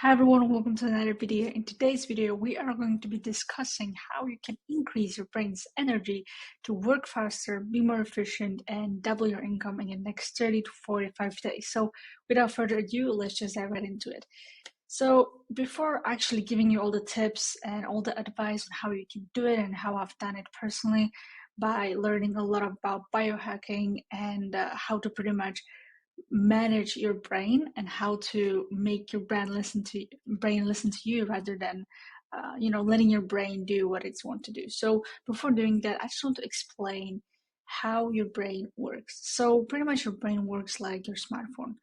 Hi everyone, welcome to another video. In today's video, we are going to be discussing how you can increase your brain's energy to work faster, be more efficient, and double your income in the next 30 to 45 days. So without further ado, let's just dive right into it. So before actually giving you all the tips and all the advice on how you can do it and how I've done it personally by learning a lot about biohacking and how to pretty much manage your brain and how to make your brain listen to you rather than letting your brain do what it's want to do. So before doing that, I just want to explain how your brain works. So pretty much your brain works like your smartphone.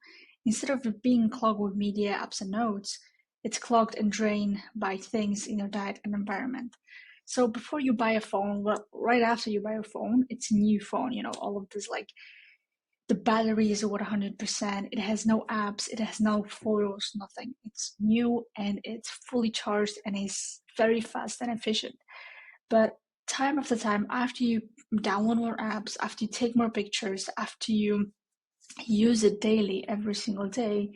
Instead of it being clogged with media, apps, and notes, it's clogged and drained by things in your diet and environment. So before you buy a phone, well, right after you buy a phone, it's a new phone. All of this, like, the battery is over 100%. It has no apps, it has no photos, nothing. It's new and it's fully charged and is very fast and efficient. But time after time, after you download more apps, after you take more pictures, after you use it daily, every single day,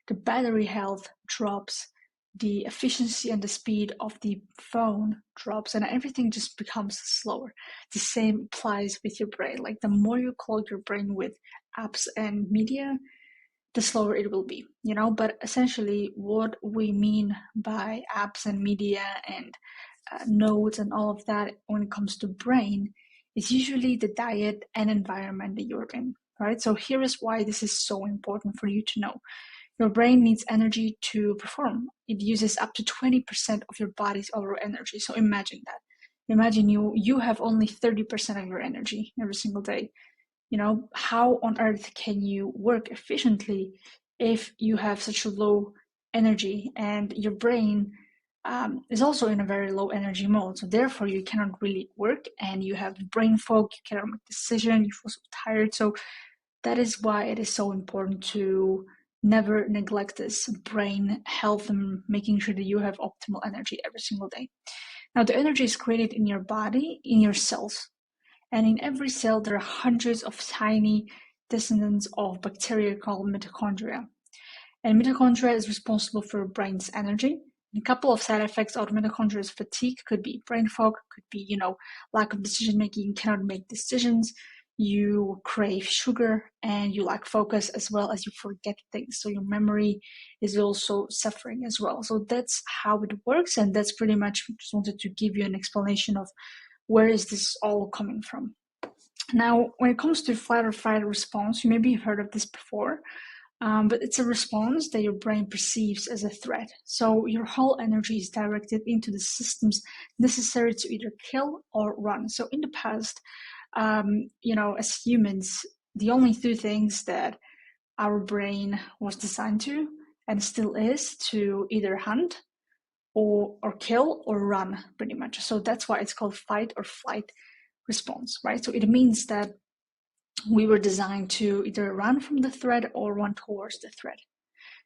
the battery health drops, the efficiency and the speed of the phone drops, and everything just becomes slower. The same applies with your brain. Like, the more you clog your brain with apps and media, the slower it will be, But essentially, what we mean by apps and media and notes and all of that when it comes to brain is usually the diet and environment that you're in, right? So here is why this is so important for you to know. Your brain needs energy to perform. It uses up to 20% of your body's overall energy. So imagine that. Imagine you have only 30% of your energy every single day. How on earth can you work efficiently if you have such a low energy and your brain is also in a very low energy mode? So therefore you cannot really work and you have brain fog, you cannot make decisions, you feel so tired. So that is why it is so important to never neglect this brain health and making sure that you have optimal energy every single day. Now, the energy is created in your body, in your cells. And in every cell, there are hundreds of tiny descendants of bacteria called mitochondria. And mitochondria is responsible for your brain's energy. And a couple of side effects of mitochondria is fatigue, could be brain fog, could be, lack of decision making, you cannot make decisions, you crave sugar, and you lack focus, as well as you forget things. So your memory is also suffering as well. So that's how it works. And that's pretty much, just wanted to give you an explanation of where is this all coming from. Now, when it comes to fight or flight response, you maybe have heard of this before, but it's a response that your brain perceives as a threat. So your whole energy is directed into the systems necessary to either kill or run. So in the past, as humans, the only two things that our brain was designed to, and still is, to either hunt or kill or run, pretty much. So that's why it's called fight or flight response, right? So it means that we were designed to either run from the threat or run towards the threat.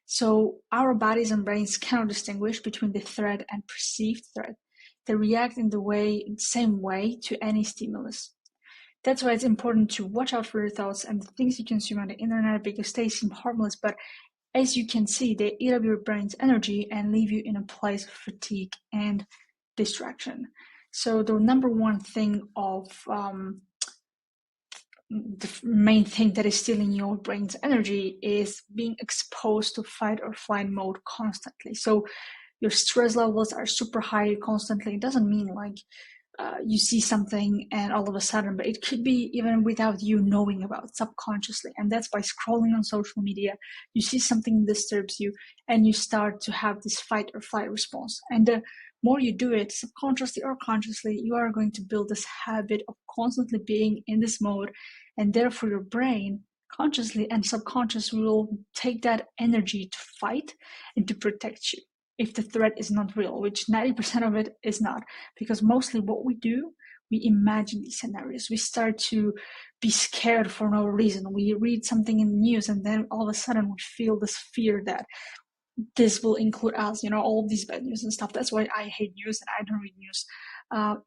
So our bodies and brains cannot distinguish between the threat and perceived threat. They react in the same way to any stimulus. That's why it's important to watch out for your thoughts and the things you consume on the internet, because they seem harmless, but as you can see, they eat up your brain's energy and leave you in a place of fatigue and distraction. So the number one thing of the main thing that is stealing your brain's energy is being exposed to fight or flight mode constantly. So your stress levels are super high constantly. It doesn't mean like you see something and all of a sudden, but it could be even without you knowing about, subconsciously. And that's by scrolling on social media. You see something disturbs you and you start to have this fight or flight response. And the more you do it, subconsciously or consciously, you are going to build this habit of constantly being in this mode. And therefore your brain, consciously and subconsciously, will take that energy to fight and to protect you if the threat is not real, which 90% of it is not. Because mostly what we do, we imagine these scenarios. We start to be scared for no reason. We read something in the news and then all of a sudden we feel this fear that this will include us, all of these bad news and stuff. That's why I hate news and I don't read news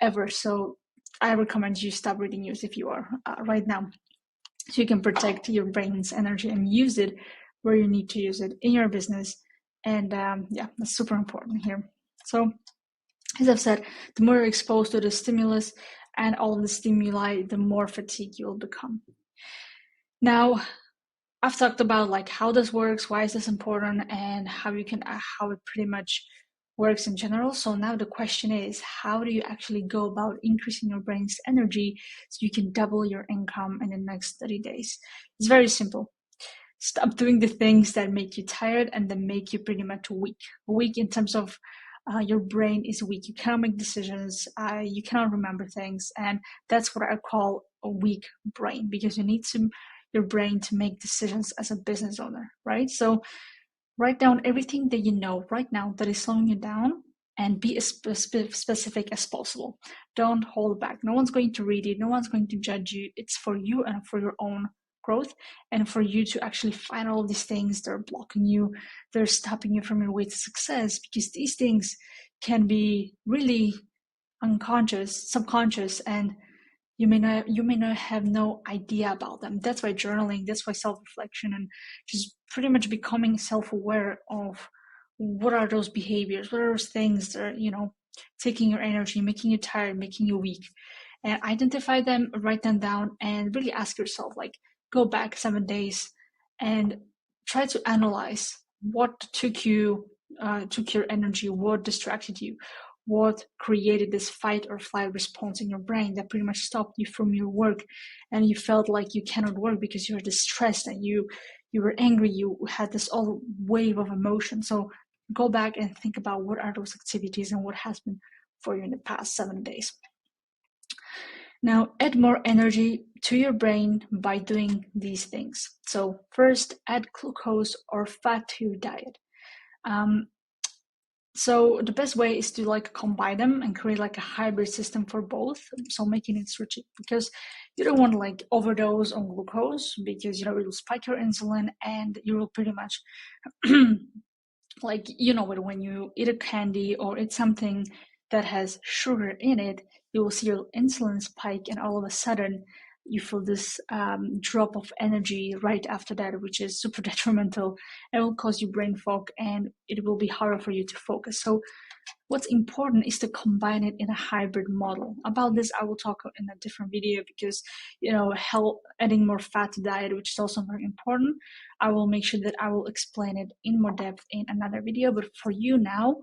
ever. So I recommend you stop reading news if you are right now, so you can protect your brain's energy and use it where you need to use it, in your business, And yeah, that's super important here. So as I've said, the more you're exposed to the stimulus and all of the stimuli, the more fatigued you'll become. Now, I've talked about like how this works, why is this important, and how it pretty much works in general. So now the question is, how do you actually go about increasing your brain's energy so you can double your income in the next 30 days? It's very simple. Stop doing the things that make you tired and that make you pretty much weak. Weak in terms of your brain is weak. You cannot make decisions. You cannot remember things, and that's what I call a weak brain, because you need your brain to make decisions as a business owner, right? So write down everything that you know right now that is slowing you down, and be as specific as possible. Don't hold back. No one's going to read it. No one's going to judge you. It's for you and for your own growth, and for you to actually find all these things that are blocking you, they're stopping you from your way to success, because these things can be really unconscious, subconscious, and you may not have no idea about them. That's why journaling, that's why self-reflection, and just pretty much becoming self-aware of what are those behaviors, what are those things that are taking your energy, making you tired, making you weak, and identify them, write them down, and really ask yourself, like, go back 7 days and try to analyze what took your energy, what distracted you, what created this fight or flight response in your brain that pretty much stopped you from your work, and you felt like you cannot work because you were distressed and you were angry, you had this all wave of emotion. So go back and think about what are those activities and what has been for you in the past 7 days. Now, add more energy to your brain by doing these things. So first, add glucose or fat to your diet. So the best way is to like combine them and create like a hybrid system for both. So making it strategic, because you don't want to like overdose on glucose, because it will spike your insulin and you will pretty much like when you eat a candy or eat something that has sugar in it, you will see your insulin spike, and all of a sudden you feel this drop of energy right after that, which is super detrimental. It will cause you brain fog, and it will be harder for you to focus. So what's important is to combine it in a hybrid model. About this, I will talk in a different video, because adding more fat to diet, which is also very important. I will make sure that I will explain it in more depth in another video. But for you now,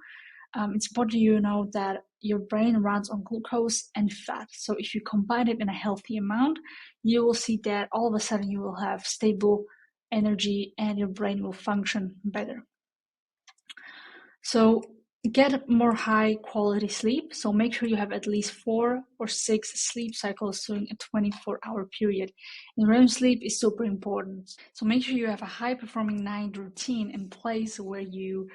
it's important you know that your brain runs on glucose and fat. So if you combine it in a healthy amount, you will see that all of a sudden you will have stable energy and your brain will function better. So get more high quality sleep. So make sure you have at least 4 or 6 sleep cycles during a 24-hour period. And REM sleep is super important. So make sure you have a high performing night routine in place, where you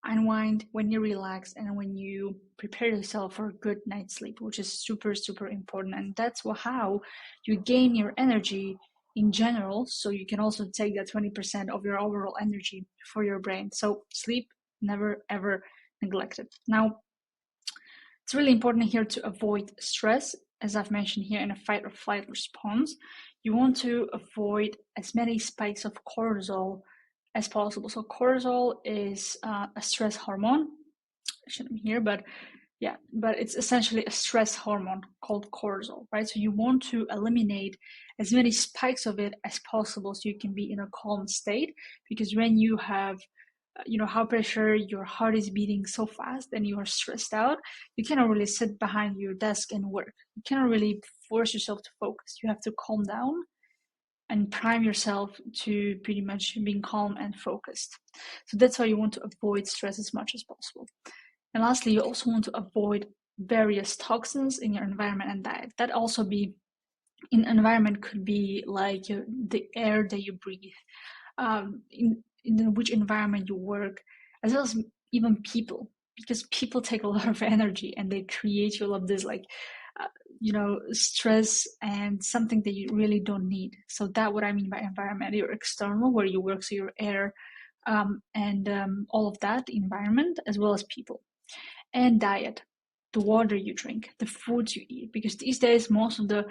unwind, when you relax, and when you prepare yourself for a good night's sleep, which is super, super important. And that's how you gain your energy in general. So you can also take that 20% of your overall energy for your brain. So sleep, never ever neglected. Now, it's really important here to avoid stress. As I've mentioned here, in a fight or flight response, you want to avoid as many spikes of cortisol as possible. So cortisol is a stress hormone. I shouldn't be here, but it's essentially a stress hormone called cortisol, right? So you want to eliminate as many spikes of it as possible, so you can be in a calm state. Because when you have high pressure, your heart is beating so fast and you are stressed out, you cannot really sit behind your desk and work. You cannot really force yourself to focus. You have to calm down and prime yourself to pretty much being calm and focused. So that's why you want to avoid stress as much as possible. And lastly, you also want to avoid various toxins in your environment and diet. That also be in environment could be like the air that you breathe, in which environment you work, as well as even people, because people take a lot of energy and they create you all of this stress and something that you really don't need. So that's what I mean by environment. Your external, where you work, so your air, and all of that, the environment, as well as people. And diet, the water you drink, the foods you eat, because these days most of the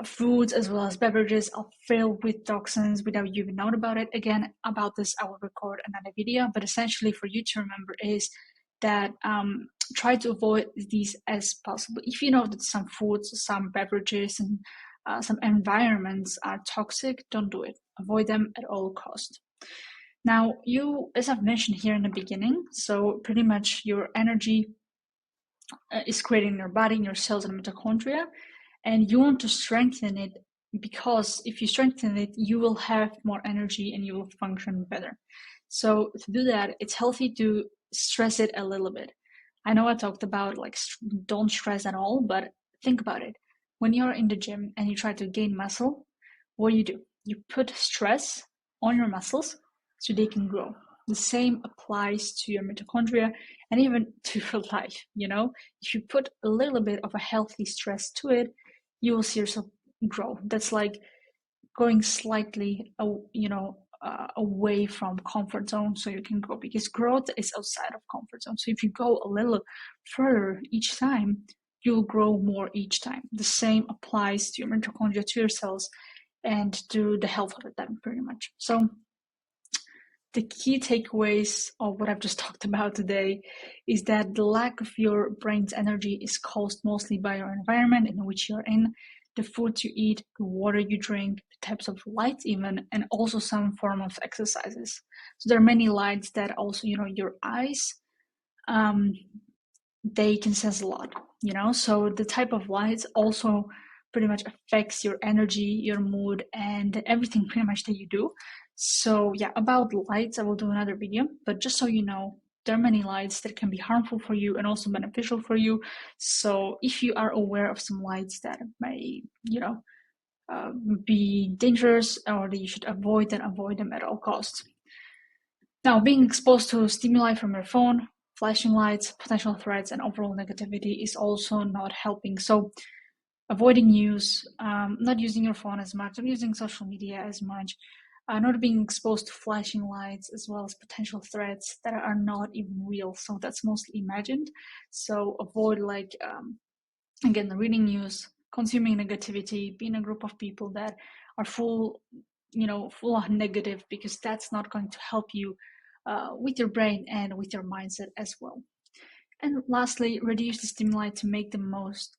foods as well as beverages are filled with toxins without you even knowing about it. Again, about this, I will record another video, but essentially for you to remember is that try to avoid these as possible. If you know that some foods, some beverages, and some environments are toxic, don't do it. Avoid them at all costs. Now, as I've mentioned here in the beginning, so pretty much your energy is created in your body, in your cells and mitochondria, and you want to strengthen it, because if you strengthen it, you will have more energy and you will function better. So to do that, it's healthy to stress it a little bit. I know I talked about like don't stress at all, but think about it. When you're in the gym and you try to gain muscle, what do? You put stress on your muscles so they can grow. The same applies to your mitochondria and even to your life. If you put a little bit of a healthy stress to it, you will see yourself grow. That's like going slightly away from comfort zone so you can grow, because growth is outside of comfort zone. So if you go a little further each time, you'll grow more each time. The same applies to your mitochondria, to your cells, and to the health of them, pretty much. So the key takeaways of what I've just talked about today is that the lack of your brain's energy is caused mostly by your environment in which you're in, the food you eat, the water you drink, the types of lights even, and also some form of exercises. So there are many lights that also, your eyes, they can sense a lot, so the type of lights also pretty much affects your energy, your mood, and everything pretty much that you do. So yeah, about lights, I will do another video, but just so you know, there are many lights that can be harmful for you and also beneficial for you. So if you are aware of some lights that may, be dangerous or that you should avoid, then avoid them at all costs. Now, being exposed to stimuli from your phone, flashing lights, potential threats, and overall negativity is also not helping. So avoiding news, not using your phone as much, not using social media as much, not being exposed to flashing lights, as well as potential threats that are not even real. So that's mostly imagined. So avoid again, reading news, consuming negativity, being a group of people that are full of negative, because that's not going to help you with your brain and with your mindset as well. And lastly, reduce the stimuli to make the most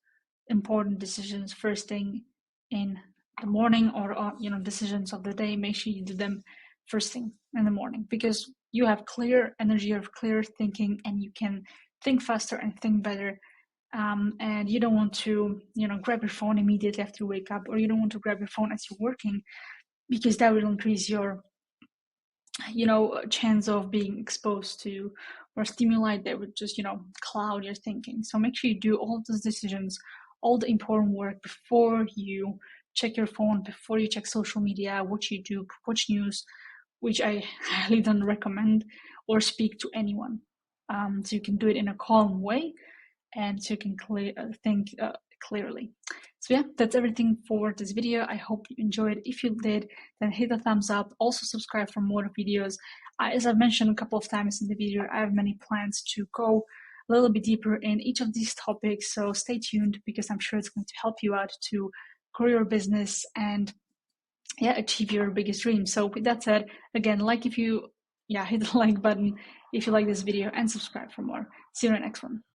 important decisions first thing in the morning, or decisions of the day. Make sure you do them first thing in the morning, because you have clear energy, you have clear thinking, and you can think faster and think better. And you don't want to grab your phone immediately after you wake up, or you don't want to grab your phone as you're working, because that will increase your chance of being exposed to or stimuli that would just cloud your thinking. So make sure you do all those decisions, all the important work, before you check your phone, before you check social media, watch YouTube, watch news, which I highly don't recommend, or speak to anyone. So you can do it in a calm way, and so you can think clearly. So yeah, that's everything for this video. I hope you enjoyed. If you did, then hit the thumbs up. Also subscribe for more videos. As I've mentioned a couple of times in the video, I have many plans to go a little bit deeper in each of these topics. So stay tuned, because I'm sure it's going to help you out to grow your business and achieve your biggest dreams. So with that said, again, hit the like button if you like this video, and subscribe for more. See you in the next one.